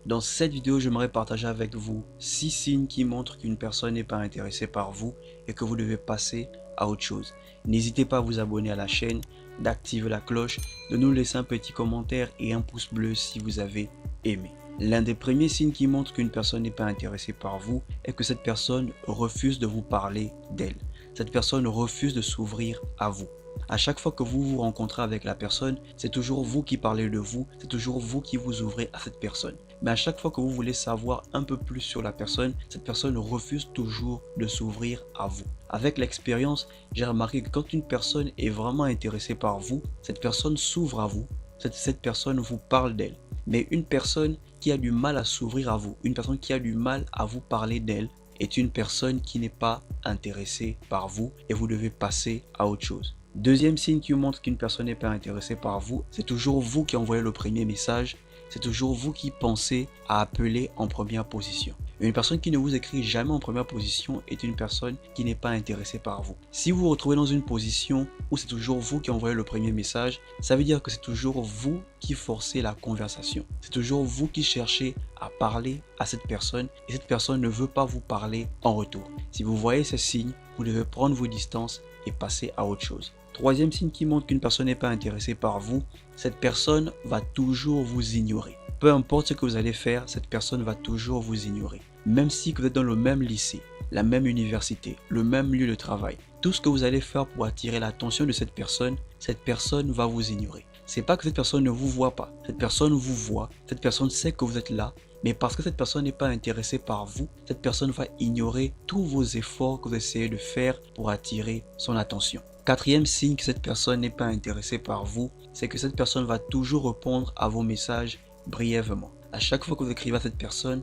Dans cette vidéo, j'aimerais partager avec vous 6 signes qui montrent qu'une personne n'est pas intéressée par vous et que vous devez passer à autre chose. N'hésitez pas à vous abonner à la chaîne, d'activer la cloche, de nous laisser un petit commentaire et un pouce bleu si vous avez aimé. L'un des premiers signes qui montre qu'une personne n'est pas intéressée par vous est que cette personne refuse de vous parler d'elle. Cette personne refuse de s'ouvrir à vous. À chaque fois que vous vous rencontrez avec la personne, c'est toujours vous qui parlez de vous, c'est toujours vous qui vous ouvrez à cette personne. Mais à chaque fois que vous voulez savoir un peu plus sur la personne, cette personne refuse toujours de s'ouvrir à vous. Avec l'expérience, j'ai remarqué que quand une personne est vraiment intéressée par vous, cette personne s'ouvre à vous, cette personne vous parle d'elle. Mais une personne qui a du mal à s'ouvrir à vous, une personne qui a du mal à vous parler d'elle, est une personne qui n'est pas intéressée par vous et vous devez passer à autre chose. Deuxième signe qui montre qu'une personne n'est pas intéressée par vous, c'est toujours vous qui envoyez le premier message, c'est toujours vous qui pensez à appeler en première position. Une personne qui ne vous écrit jamais en première position est une personne qui n'est pas intéressée par vous. Si vous vous retrouvez dans une position où c'est toujours vous qui envoyez le premier message, ça veut dire que c'est toujours vous qui forcez la conversation. C'est toujours vous qui cherchez à parler à cette personne et cette personne ne veut pas vous parler en retour. Si vous voyez ces signes, vous devez prendre vos distances et passer à autre chose. Troisième signe qui montre qu'une personne n'est pas intéressée par vous, cette personne va toujours vous ignorer. Peu importe ce que vous allez faire, cette personne va toujours vous ignorer. Même si vous êtes dans le même lycée, la même université, le même lieu de travail, tout ce que vous allez faire pour attirer l'attention de cette personne va vous ignorer. C'est pas que cette personne ne vous voit pas, cette personne vous voit, cette personne sait que vous êtes là, mais parce que cette personne n'est pas intéressée par vous, cette personne va ignorer tous vos efforts que vous essayez de faire pour attirer son attention. Quatrième signe que cette personne n'est pas intéressée par vous, c'est que cette personne va toujours répondre à vos messages brièvement. À chaque fois que vous écrivez à cette personne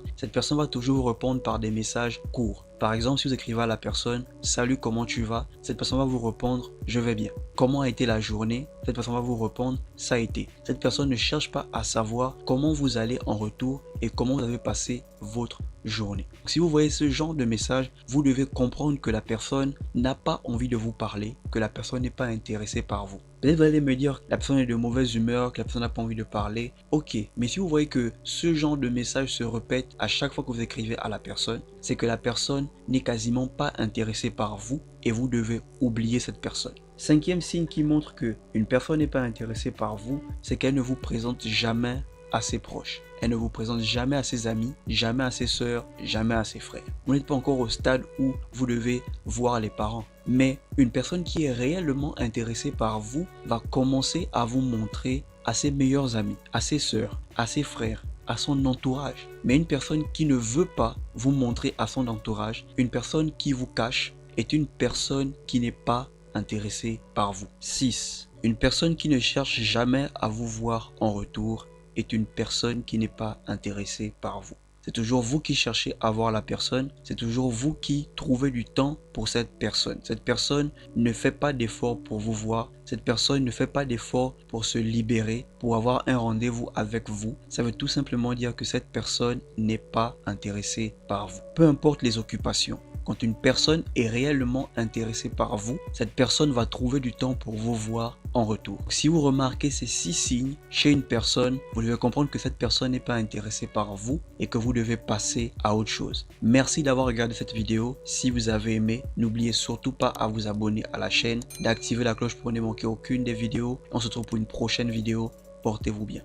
va toujours vous répondre par des messages courts. Par exemple, si vous écrivez à la personne « Salut, comment tu vas ?» Cette personne va vous répondre « Je vais bien ». Comment a été la journée? Cette personne va vous répondre « Ça a été ». Cette personne ne cherche pas à savoir comment vous allez en retour et comment vous avez passé votre journée. Si vous voyez ce genre de message, vous devez comprendre que la personne n'a pas envie de vous parler, que la personne n'est pas intéressée par vous. Peut-être vous allez me dire que la personne est de mauvaise humeur, que la personne n'a pas envie de parler. Ok, mais si vous voyez que ce genre de message se répète à chaque fois que vous écrivez à la personne, c'est que la personne n'est quasiment pas intéressée par vous et vous devez oublier cette personne. Cinquième signe qui montre qu'une personne n'est pas intéressée par vous, c'est qu'elle ne vous présente jamais à ses proches. Elle ne vous présente jamais à ses amis, jamais à ses sœurs, jamais à ses frères. Vous n'êtes pas encore au stade où vous devez voir les parents. Mais une personne qui est réellement intéressée par vous va commencer à vous montrer à ses meilleurs amis, à ses sœurs, à ses frères, à son entourage. Mais une personne qui ne veut pas vous montrer à son entourage, une personne qui vous cache, est une personne qui n'est pas intéressée par vous. 6. Une personne qui ne cherche jamais à vous voir en retour est une personne qui n'est pas intéressée par vous. C'est toujours vous qui cherchez à voir la personne, c'est toujours vous qui trouvez du temps pour cette personne. Cette personne ne fait pas d'effort pour vous voir, cette personne ne fait pas d'effort pour se libérer, pour avoir un rendez-vous avec vous. Ça veut tout simplement dire que cette personne n'est pas intéressée par vous. Peu importe les occupations. Quand une personne est réellement intéressée par vous, cette personne va trouver du temps pour vous voir en retour. Si vous remarquez ces 6 signes chez une personne, vous devez comprendre que cette personne n'est pas intéressée par vous et que vous devez passer à autre chose. Merci d'avoir regardé cette vidéo. Si vous avez aimé, n'oubliez surtout pas à vous abonner à la chaîne, d'activer la cloche pour ne manquer aucune des vidéos. On se retrouve pour une prochaine vidéo. Portez-vous bien.